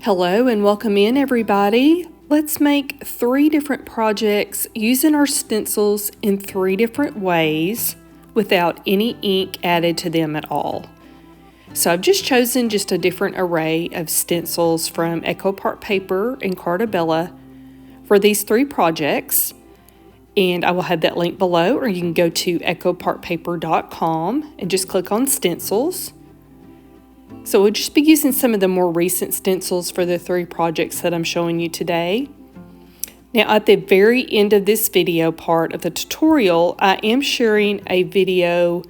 Hello and welcome in, everybody. Let's make 3 different projects using our stencils in 3 different ways without any ink added to them at all. So I've just chosen just a different array of stencils from Echo Park Paper and Carta Bella for these 3 projects. And I will have that link below, or you can go to echoparkpaper.com and just click on stencils. So we'll just be using some of the more recent stencils for the 3 projects that I'm showing you today. Now at the very end of this video part of the tutorial, I am sharing a video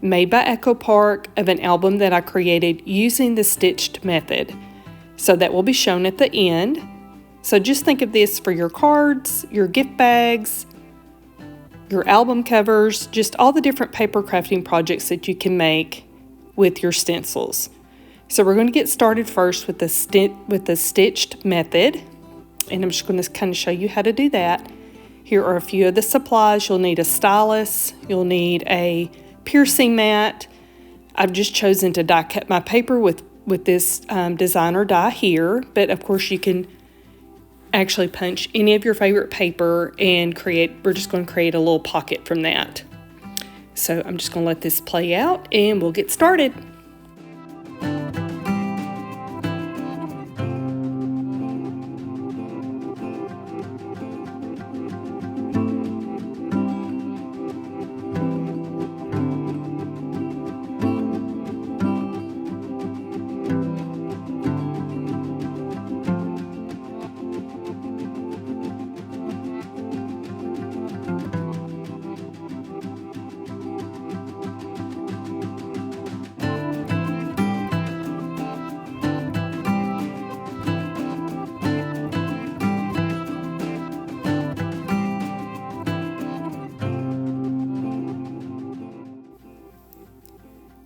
made by Echo Park of an album that I created using the stitched method. So that will be shown at the end. So just think of this for your cards, your gift bags, your album covers, just all the different paper crafting projects that you can make with your stencils. So we're going to get started first with the stitched method, and I'm just going to kind of show you how to do that. Here are a few of the supplies. You'll need a stylus, you'll need a piercing mat. I've just chosen to die cut my paper with this designer die here, but of course you can actually punch any of your favorite paper and we're just going to create a little pocket from that. So I'm just going to let this play out and we'll get started.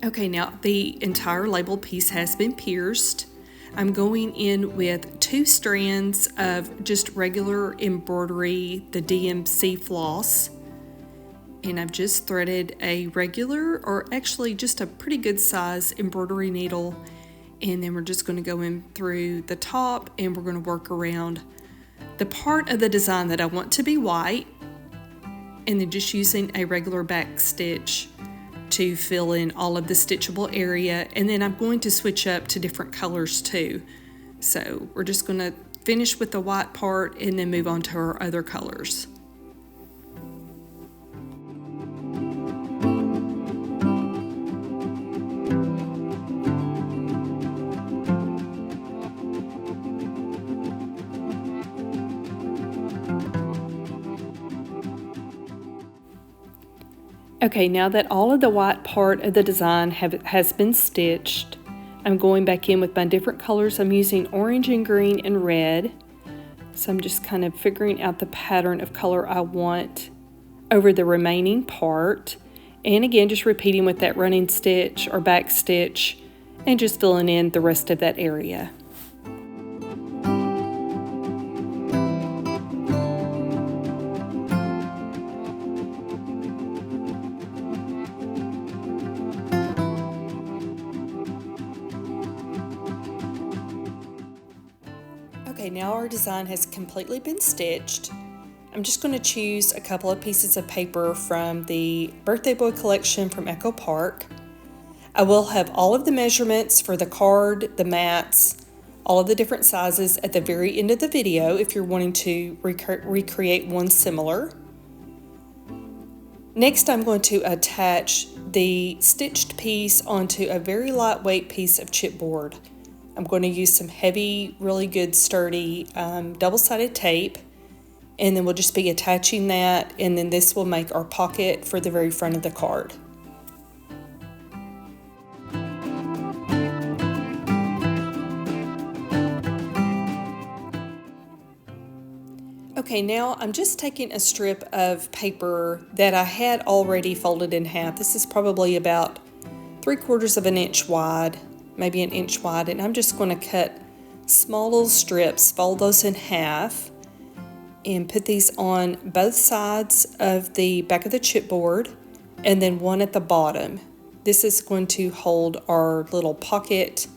Okay, now the entire label piece has been pierced. I'm going in with 2 strands of just regular embroidery, the DMC floss. And I've just threaded a regular, or actually just a pretty good size embroidery needle. And then we're just going to go in through the top and we're going to work around the part of the design that I want to be white. And then just using a regular back stitch to fill in all of the stitchable area, and then I'm going to switch up to different colors too. So we're just going to finish with the white part and then move on to our other colors. Okay, now that all of the white part of the design has been stitched, I'm going back in with my different colors. I'm using orange and green and red. So I'm just kind of figuring out the pattern of color I want over the remaining part. And again, just repeating with that running stitch or back stitch and just filling in the rest of that area. Okay, now our design has completely been stitched. I'm just going to choose a couple of pieces of paper from the Birthday Boy collection from Echo Park. I will have all of the measurements for the card, the mats, all of the different sizes at the very end of the video if you're wanting to recreate one similar. Next, I'm going to attach the stitched piece onto a very lightweight piece of chipboard. I'm going to use some heavy, really good, sturdy, double-sided tape, and then we'll just be attaching that, and then this will make our pocket for the very front of the card. Okay, now I'm just taking a strip of paper that I had already folded in half. This is probably about 3/4 of an inch wide, maybe an inch wide, and I'm just going to cut small little strips, fold those in half, and put these on both sides of the back of the chipboard, and then one at the bottom. This is going to hold our little pocket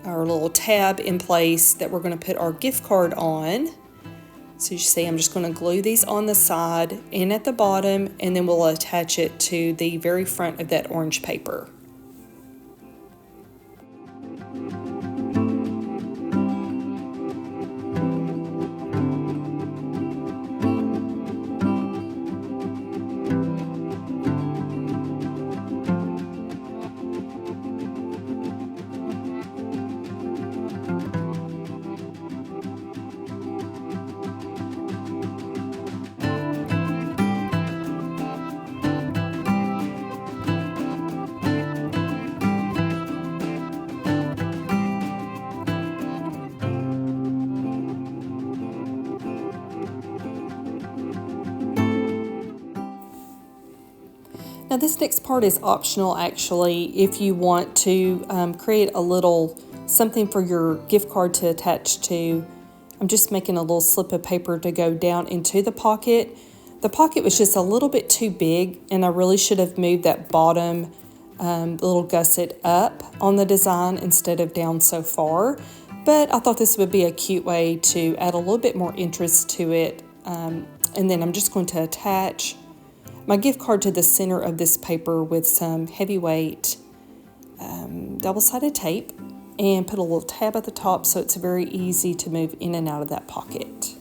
our little tab in place that we're going to put our gift card on. So you see I'm just going to glue these on the side and at the bottom, and then we'll attach it to the very front of that orange paper. Now this next part is optional actually. If you want to create a little something for your gift card to attach to, I'm just making a little slip of paper to go down into the pocket. The pocket was just a little bit too big, and I really should have moved that bottom little gusset up on the design instead of down so far. But I thought this would be a cute way to add a little bit more interest to it. And then I'm just going to attach my gift card to the center of this paper with some heavyweight double-sided tape, and put a little tab at the top so it's very easy to move in and out of that pocket.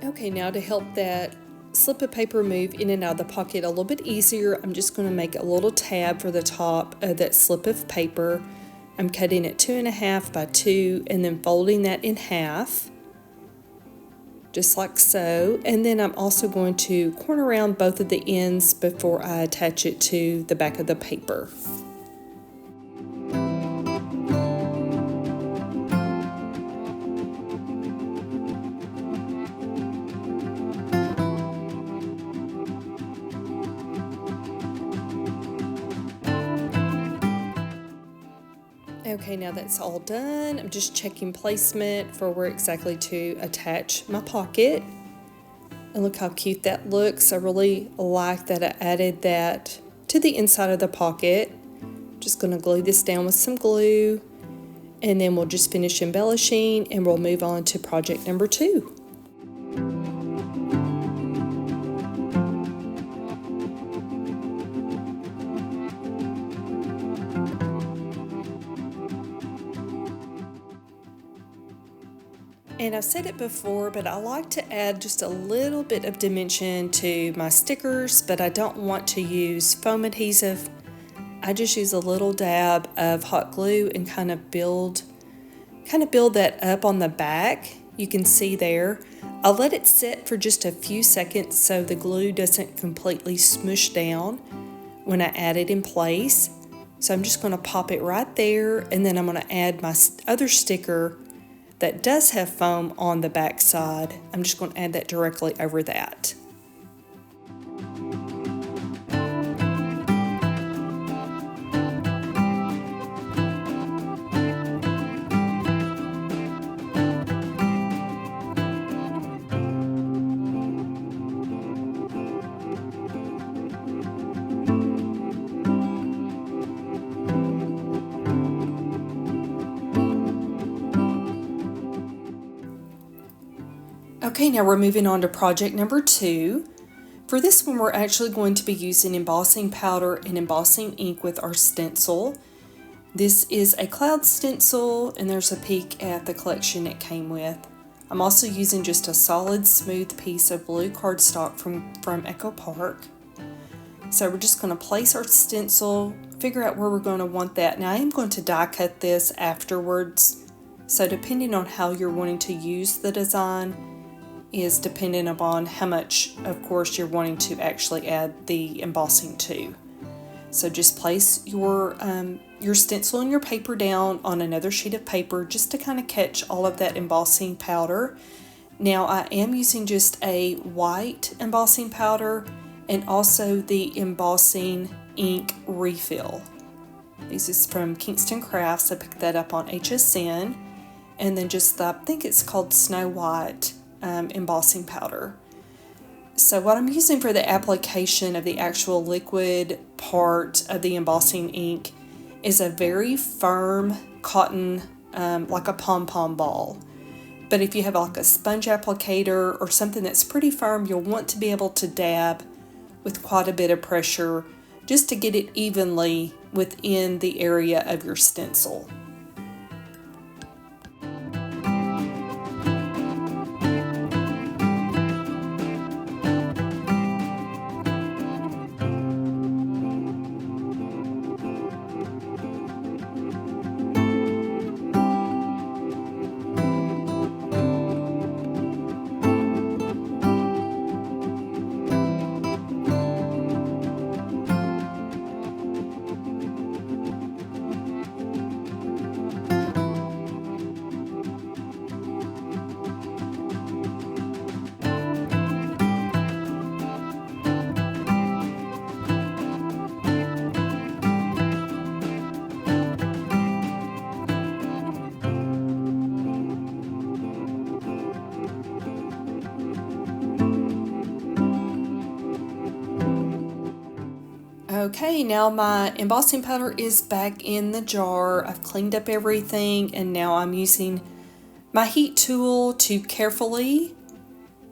Okay, now to help that slip of paper move in and out of the pocket a little bit easier, I'm just going to make a little tab for the top of that slip of paper. I'm cutting it 2.5 by 2 and then folding that in half, just like so. And then I'm also going to corner around both of the ends before I attach it to the back of the paper. Okay, now that's all done. I'm just checking placement for where exactly to attach my pocket. And look how cute that looks. I really like that I added that to the inside of the pocket. Just going to glue this down with some glue, and then we'll just finish embellishing and we'll move on to project number 2. And I've said it before, but I like to add just a little bit of dimension to my stickers, but I don't want to use foam adhesive. I just use a little dab of hot glue and kind of build that up on the back. You can see there. I'll let it sit for just a few seconds so the glue doesn't completely smoosh down when I add it in place. So I'm just going to pop it right there, and then I'm going to add my other sticker that does have foam on the back side. I'm just going to add that directly over that. Okay, now we're moving on to project number 2. For this one, we're actually going to be using embossing powder and embossing ink with our stencil. This is a cloud stencil, and there's a peek at the collection it came with. I'm also using just a solid, smooth piece of blue cardstock from Echo Park. So we're just going to place our stencil, figure out where we're going to want that. Now I am going to die cut this afterwards, so depending on how you're wanting to use the design is dependent upon how much, of course, you're wanting to actually add the embossing to. So just place your stencil and your paper down on another sheet of paper just to kind of catch all of that embossing powder. Now I am using just a white embossing powder and also the embossing ink refill. This is from Kingston Crafts. I picked that up on HSN. and then just I think it's called Snow White embossing powder. So what I'm using for the application of the actual liquid part of the embossing ink is a very firm cotton, like a pom-pom ball. But if you have like a sponge applicator or something that's pretty firm, you'll want to be able to dab with quite a bit of pressure just to get it evenly within the area of your stencil. Okay, now my embossing powder is back in the jar. I've cleaned up everything, and now I'm using my heat tool to carefully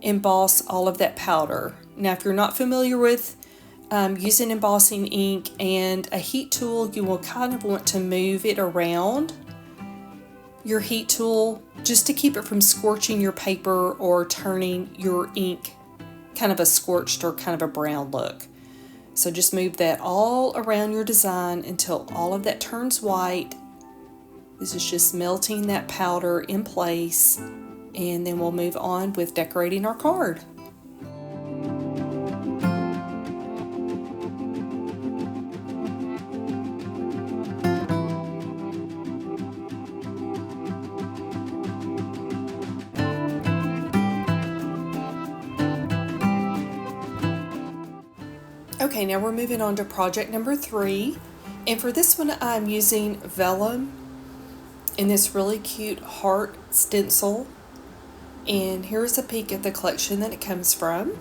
emboss all of that powder. Now, if you're not familiar with using embossing ink and a heat tool, you will kind of want to move it around your heat tool just to keep it from scorching your paper or turning your ink kind of a scorched or kind of a brown look. So just move that all around your design until all of that turns white. This is just melting that powder in place, and then we'll move on with decorating our card. Okay, now we're moving on to project number 3, and for this one I'm using Vellum in this really cute heart stencil, and here's a peek at the collection that it comes from.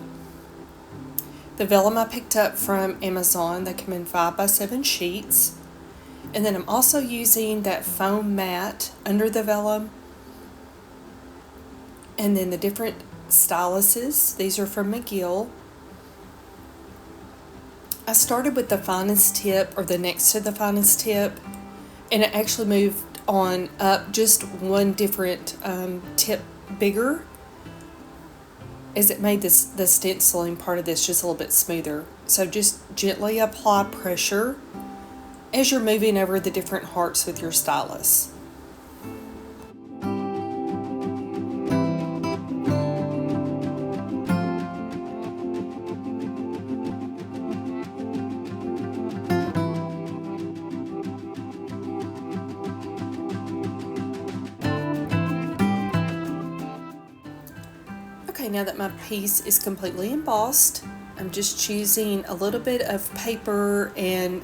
The Vellum I picked up from Amazon. They come in 5x7 sheets, and then I'm also using that foam mat under the Vellum, and then the different styluses. These are from McGill. I started with the finest tip, or the next to the finest tip, and it actually moved on up just one different tip bigger, as it made the stenciling part of this just a little bit smoother. So just gently apply pressure as you're moving over the different hearts with your stylus. Okay, now that my piece is completely embossed, I'm just choosing a little bit of paper and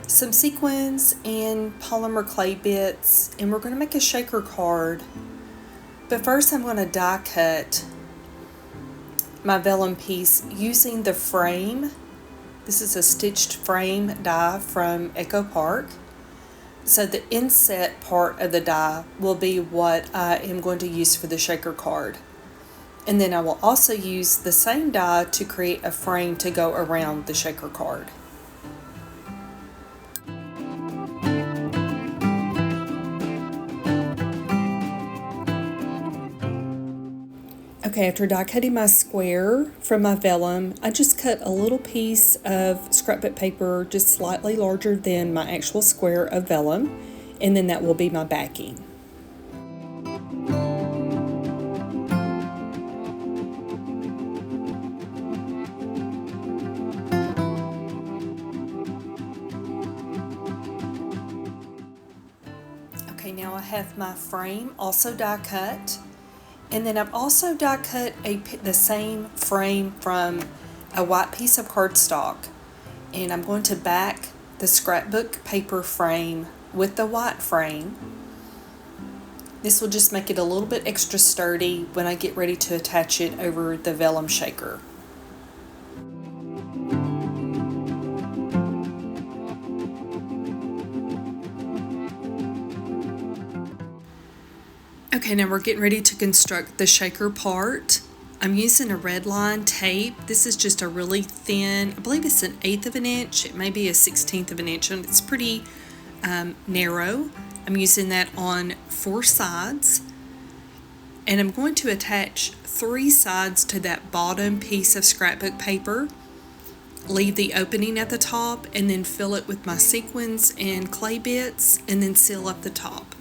some sequins and polymer clay bits, and we're going to make a shaker card. But first I'm going to die cut my vellum piece using the frame. This is a stitched frame die from Echo Park. So the inset part of the die will be what I am going to use for the shaker card. And then I will also use the same die to create a frame to go around the shaker card. Okay, after die cutting my square from my vellum, I just cut a little piece of scrapbook paper just slightly larger than my actual square of vellum, and then that will be my backing. Okay, now I have my frame also die cut, and then I've also die cut the same frame from a white piece of cardstock, and I'm going to back the scrapbook paper frame with the white frame, This will just make it a little bit extra sturdy when I get ready to attach it over the vellum shaker. Okay, now we're getting ready to construct the shaker part. I'm using a red line tape. This is just a really thin, I believe it's an 1/8 of an inch. It may be a 1/16 of an inch, and it's pretty narrow. I'm using that on 4 sides. And I'm going to attach 3 sides to that bottom piece of scrapbook paper. Leave the opening at the top and then fill it with my sequins and clay bits and then seal up the top.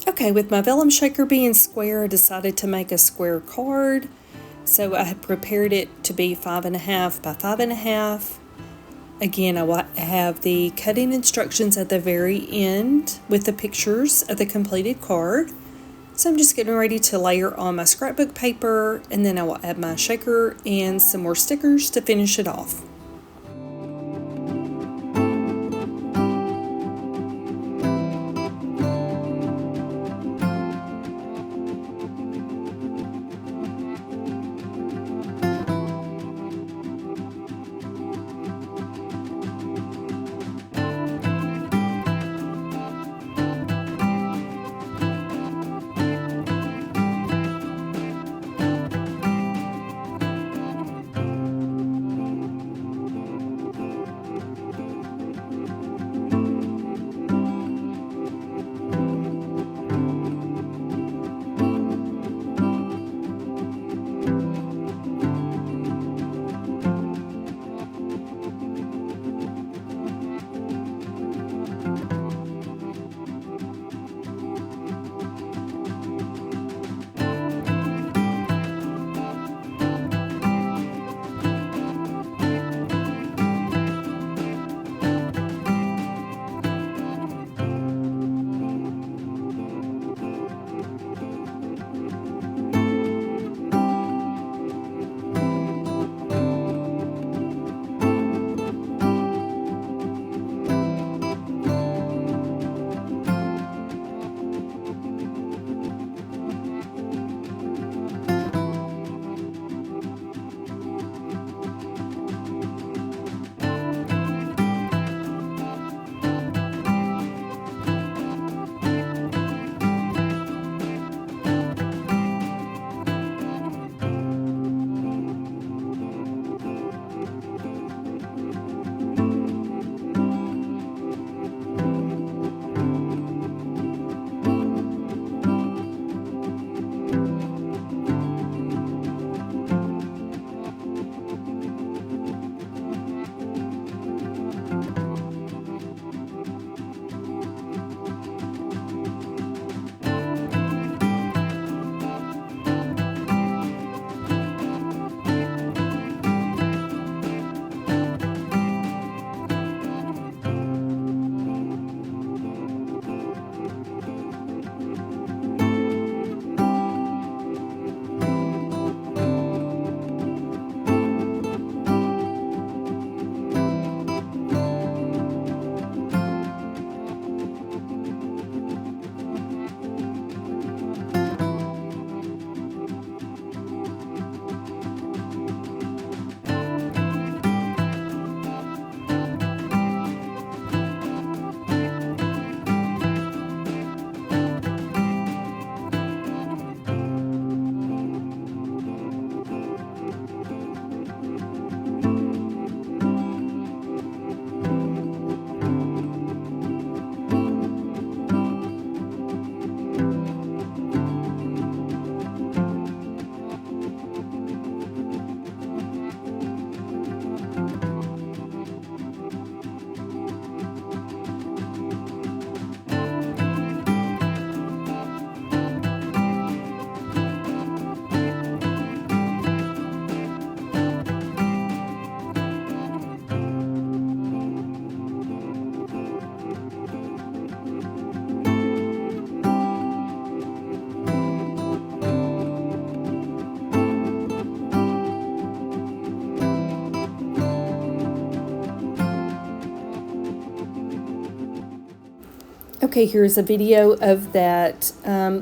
Okay, with my vellum shaker being square, I decided to make a square card. So I have prepared it to be 5.5 by 5.5. Again, I have the cutting instructions at the very end with the pictures of the completed card. So I'm just getting ready to layer on my scrapbook paper, and then I will add my shaker and some more stickers to finish it off. Okay, here's a video of that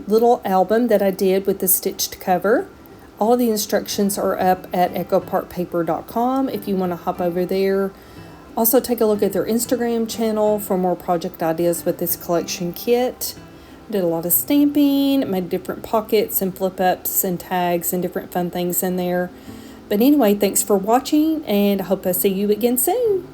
little album that I did with the stitched cover. All of the instructions are up at echoparkpaper.com if you want to hop over there. Also, take a look at their Instagram channel for more project ideas with this collection kit. Did a lot of stamping, made different pockets and flip-ups and tags and different fun things in there. But anyway, thanks for watching, and I hope I see you again soon.